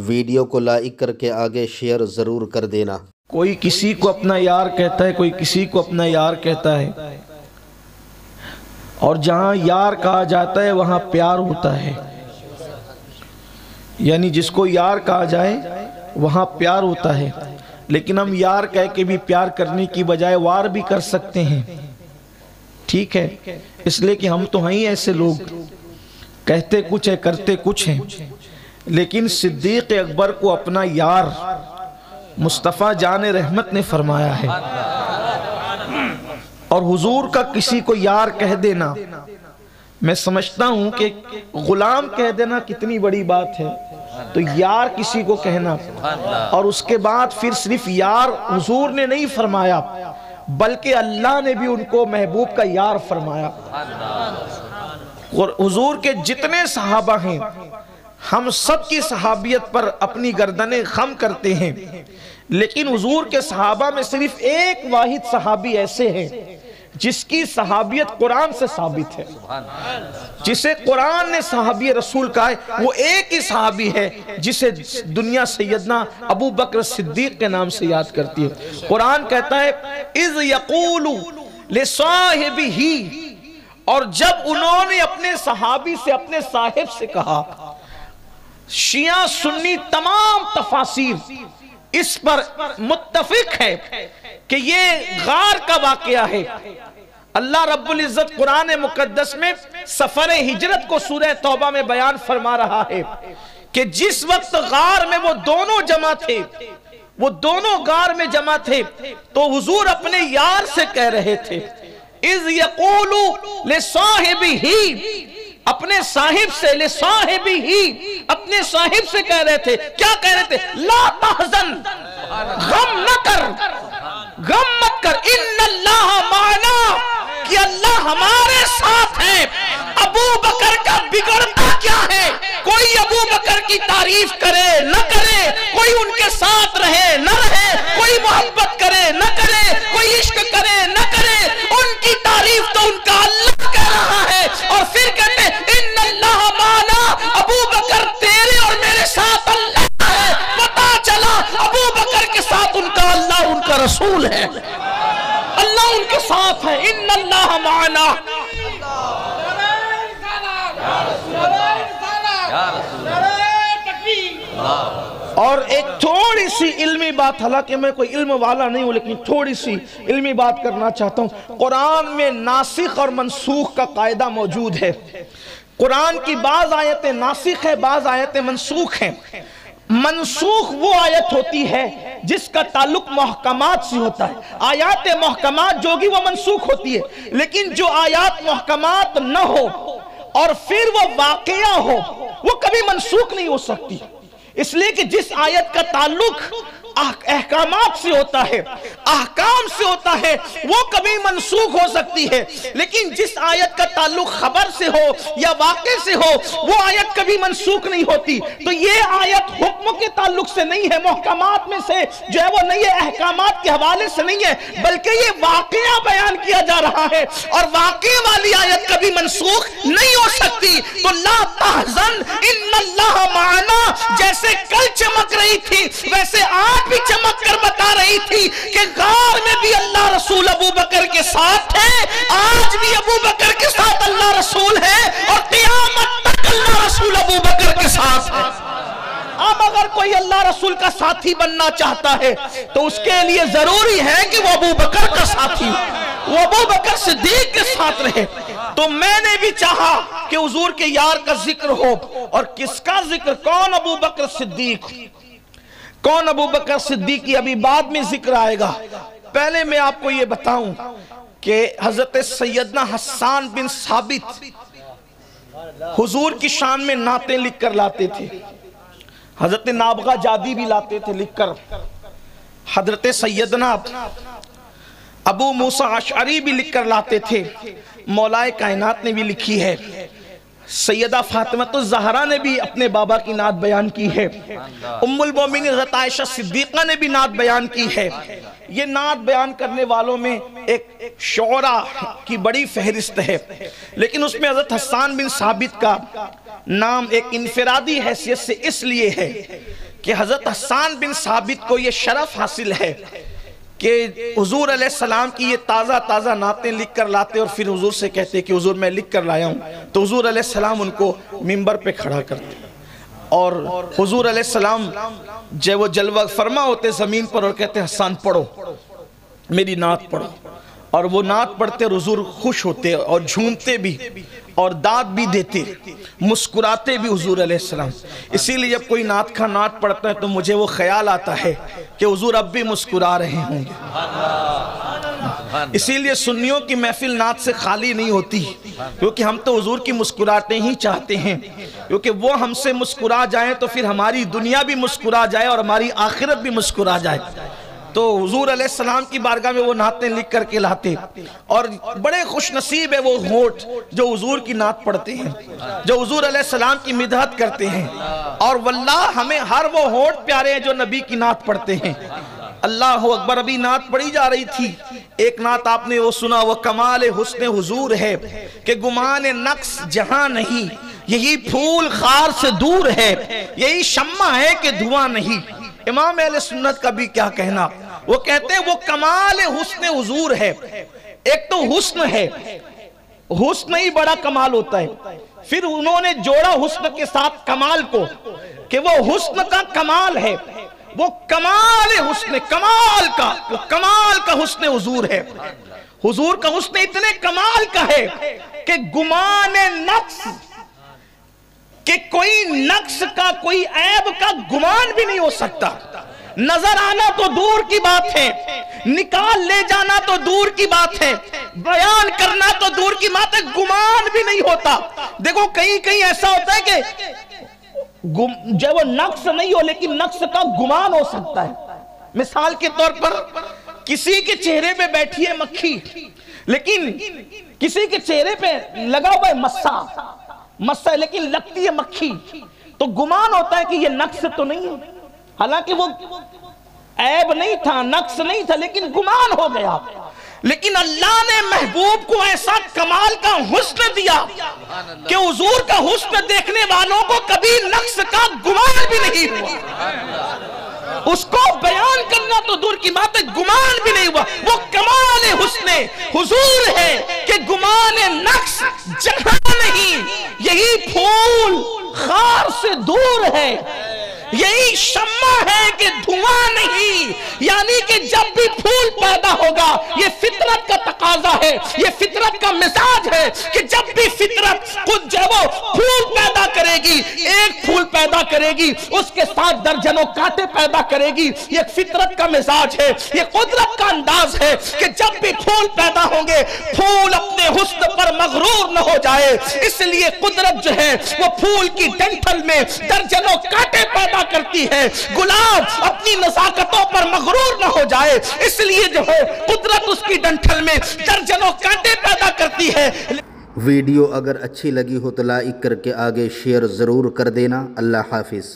Video کو like کر کے آگے شیئر ضرور کر دینا۔ کوئی کسی کو اپنا یار کہتا ہے، کوئی کسی کو اپنا یار کہتا ہے، اور جہاں یار کہا جاتا ہے وہاں پیار ہوتا ہے، یعنی جس کو یار کہا جائے وہاں پیار ہوتا ہے، لیکن ہم یار کہہ کے بھی پیار کرنے کی بجائے وار بھی کر سکتے ہیں، ٹھیک ہے؟ اس لیے کہ ہم تو ہیں ہی ایسے لوگ، کہتے کچھ ہے کرتے کچھ ہیں، لیکن صدیق اکبر کو اپنا یار مصطفیٰ جان رحمت نے فرمایا ہے، اور حضور کا کسی کو یار کہہ دینا، میں سمجھتا ہوں کہ غلام کہہ دینا کتنی بڑی بات ہے، تو یار کسی کو کہنا، اور اس کے بعد پھر صرف یار حضور نے نہیں فرمایا بلکہ اللہ نے بھی ان کو محبوب کا یار فرمایا۔ اور حضور کے جتنے صحابہ ہیں ہم سب کی صحابیت پر اپنی گردنیں خم کرتے ہیں، لیکن حضور کے صحابہ میں صرف ایک واحد صحابی ایسے ہیں جس کی صحابیت قرآن سے ثابت ہے، جسے قرآن نے صحابی رسول کہا ہے، وہ ایک ہی صحابی ہے جسے دنیا سیدنا ابو بکر صدیق کے نام سے یاد کرتی ہے۔ قرآن کہتا ہے اِذْ يَقُولُ لِصَاحِبِهِ، اور جب انہوں نے اپنے صحابی سے، اپنے صاحب سے کہا، شیعہ سنی تمام تفاسیر اس پر متفق ہے کہ یہ غار کا واقعہ ہے۔ اللہ رب العزت قرآن مقدس میں سفر ہجرت کو سورہ توبہ میں بیان فرما رہا ہے کہ جس وقت غار میں وہ دونوں جمع تھے، وہ دونوں غار میں جمع تھے، تو حضور اپنے یار سے کہہ رہے تھے اِذْ يَقُولُ لِصَاحِبِهِ، اپنے صاحب سے، لِصَاحِبِهِ، اپنے صاحب سے کہہ رہے تھے، کیا کہہ رہے تھے؟ لا تحزن، غم نہ کر، غم مت کر، ان اللہ معنا، کہ اللہ ہمارے ساتھ ہے۔ ابو بکر کا بگڑتا کیا ہے؟ کوئی ابو بکر کی تعریف کرے نہ کرے، کوئی ان کے ساتھ رہے نہ رہے، کوئی محبت کرے نہ کرے، کوئی عشق کرے نہ کرے، ان کی تعریف تو ان کا اللہ کہہ رہا ہے، اور پھر کہتے ہیں ان اللہ معنا، ابو بکر تیرے اور میرے ساتھ اللہ ہے۔ پتا چلا ابو بکر کے ساتھ ان کا اللہ، ان کا رسول ہے، اللہ ان کے ساتھ ہے، ان اللہ معنا۔ اور ایک تھوڑی سی علمی بات، حالانکہ میں کوئی علم والا نہیں ہوں لیکن تھوڑی سی علمی بات کرنا چاہتا ہوں۔ قرآن میں ناسخ اور منسوخ کا قاعدہ موجود ہے۔ قرآن کی بعض آیتیں ناسخ ہیں، بعض آیتیں منسوخ ہیں۔ منسوخ وہ آیت ہوتی ہے جس کا تعلق محکمات سے ہوتا ہے، آیات محکمات جو ہوگی وہ منسوخ ہوتی ہے، لیکن جو آیات محکمات نہ ہو اور پھر وہ واقعہ ہو وہ کبھی منسوخ نہیں ہو سکتی، اس لیے کہ جس آیت کا تعلق احکامات سے ہوتا ہے، احکام سے ہوتا ہے، وہ کبھی منسوخ ہو سکتی ہے، لیکن جس آیت کا تعلق خبر سے ہو یا واقع سے ہو وہ آیت کبھی منسوخ نہیں ہوتی۔ تو یہ آیت حکم کے تعلق سے نہیں ہے، محکمات میں سے جو ہے وہ نہیں ہے، احکامات کے حوالے سے نہیں ہے، بلکہ یہ واقعہ بیان کیا جا رہا ہے، اور واقعے والی آیت کبھی منسوخ نہیں ہو سکتی۔ تو لا تحزن ان اللہ معنا جیسے کل چمک رہی تھی ویسے آج بھی چمک کر بتا رہی تھی کہ غار میں بھی اللہ رسول ابو بکر کے ساتھ ہے، آج بھی ابو بکر کے ساتھ اللہ رسول ہے، اور قیامت تک اللہ رسول ابو بکر کے ساتھ ہے۔ اب اگر کوئی اللہ رسول کا ساتھی بننا چاہتا ہے تو اس کے لیے ضروری ہے کہ وہ ابو بکر کا ساتھی، وہ ابو بکر صدیق کے ساتھ رہے۔ تو میں نے بھی چاہا کہ حضور کے یار کا ذکر ہو، اور کس کا ذکر؟ کون؟ ابو بکر صدیق۔ کون ابو بکر صدیق کی ابھی بعد میں ذکر آئے گا۔ پہلے میں آپ کو یہ بتاؤں کہ حضرت سیدنا حسان بن ثابت حضور کی شان میں نعتیں لکھ کر لاتے تھے، حضرت نابغہ جادی بھی لاتے تھے لکھ کر، حضرت سیدنا ابو موسیٰ اشعری بھی لکھ کر لاتے تھے، مولائے کائنات نے بھی لکھی ہے، سیدہ فاطمہ الزہرا نے بھی اپنے بابا کی نعت بیان کی ہے، ام المومنین حضرت عائشہ صدیقہ نے بھی نعت بیان کی ہے۔ یہ نعت بیان کرنے والوں میں ایک شعراء کی بڑی فہرست ہے، لیکن اس میں حضرت حسان بن ثابت کا نام ایک انفرادی حیثیت سے اس لیے ہے کہ حضرت حسان بن ثابت کو یہ شرف حاصل ہے کہ حضور علیہ السلام کی یہ تازہ تازہ نعتیں لکھ کر لاتے اور پھر حضور سے کہتے کہ حضور میں لکھ کر لایا ہوں، تو حضور علیہ السلام ان کو منبر پہ کھڑا کرتے اور حضور علیہ السلام جب وہ جلوہ فرما ہوتے زمین پر اور کہتے حسان پڑھو، میری نعت پڑھو، اور وہ نعت پڑھتے اور حضور خوش ہوتے اور جھومتے بھی اور داد بھی دیتے، مسکراتے بھی حضور علیہ السلام۔ اسی لیے جب کوئی نعت کا نعت پڑھتا ہے تو مجھے وہ خیال آتا ہے کہ حضور اب بھی مسکرا رہے ہوں گے۔ اسی لیے سنیوں کی محفل نعت سے خالی نہیں ہوتی، کیونکہ ہم تو حضور کی مسکراتے ہی چاہتے ہیں، کیونکہ وہ ہم سے مسکرا جائیں تو پھر ہماری دنیا بھی مسکرا جائے اور ہماری آخرت بھی مسکرا جائے۔ تو حضور علیہ السلام کی بارگاہ میں وہ نعتیں لکھ کر کے لاتے اور بڑے خوش نصیب ہے وہ ہونٹ جو حضور کی نعت پڑھتے ہیں، جو حضور علیہ السلام کی مدحت کرتے ہیں، اور واللہ ہمیں ہر وہ ہونٹ پیارے ہیں جو نبی کی نعت پڑھتے ہیں۔ اللہ اکبر۔ ابھی نعت پڑھی جا رہی تھی، ایک نعت آپ نے وہ سنا، وہ کمال حسن حضور ہے کہ گمان نقص جہاں نہیں، یہی پھول خار سے دور ہے، یہی شمع ہے کہ دھواں نہیں۔ امام اہل سنت کا بھی کیا کہنا، وہ کہتے ہیں وہ کمال حسن حضور ہے۔ ایک تو حسن ہے، حسن ہی بڑا کمال ہوتا ہے، پھر انہوں نے جوڑا حسن کے ساتھ کمال کو کہ وہ حسن کا کمال ہے، وہ کمال حسن، کمال کا، وہ کمال کا حسن حضور ہے۔ حضور کا حسن اتنے کمال کا ہے کہ گمان نقص، کہ کوئی نقص کا، کوئی عیب کا گمان بھی نہیں ہو سکتا۔ نظر آنا تو دور کی بات ہے، نکال لے جانا تو دور کی بات ہے، بیان کرنا تو دور کی بات ہے، گمان بھی نہیں ہوتا۔ دیکھو کہیں ایسا ہوتا ہے کہ جب وہ نقص نہیں ہو لیکن نقص کا گمان ہو سکتا ہے۔ مثال کے طور پر کسی کے چہرے پہ بیٹھی ہے مکھی، لیکن کسی کے چہرے پہ لگا ہوا ہے مسا ہے لیکن لگتی ہے مکھی، تو گمان ہوتا ہے کہ یہ نقص تو نہیں ہے، حالانکہ وہ عیب نہیں تھا، نقص نہیں تھا، لیکن گمان ہو گیا۔ لیکن اللہ نے محبوب کو ایسا کمال کا حسن دیا کہ حضور کا حسن دیکھنے والوں کو کبھی نقص کا گمان بھی نہیں ہوا۔ اس کو بیان کرنا تو دور کی بات ہے، گمان بھی نہیں ہوا۔ وہ کمال حسن حضور ہے کہ گمان نقص جہاں نہیں، یہی پھول خار سے دور ہے، یہی شمع ہے کہ دھواں نہیں۔ یعنی کہ جب بھی پھول پیدا ہوگا، یہ فطرت کا تقاضا ہے، یہ فطرت کا مزاج ہے کہ جب بھی فطرت خود جو وہ پھول پیدا کرے گی، ایک پھول پیدا کرے گی، اس کے ساتھ درجنوں کانٹے پیدا کرے گی۔ یہ فطرت کا مزاج ہے، یہ قدرت کا انداز ہے کہ جب بھی پھول پیدا ہوں گے، پھول اپنے حسن پر مغرور نہ ہو جائے، اس لیے قدرت جو ہے وہ پھول کی ڈنٹل میں درجنوں کانٹے پیدا کرتی ہے۔ گلاب اپنی نزاکتوں پر مغرور نہ ہو جائے، اس لیے جو ہے قدرت اس کی ڈنٹل میں درجنوں کانٹے پیدا کرتی ہے۔ ویڈیو اگر اچھی لگی ہو تو لائک کر کے آگے شیئر ضرور کر دینا۔ اللہ حافظ۔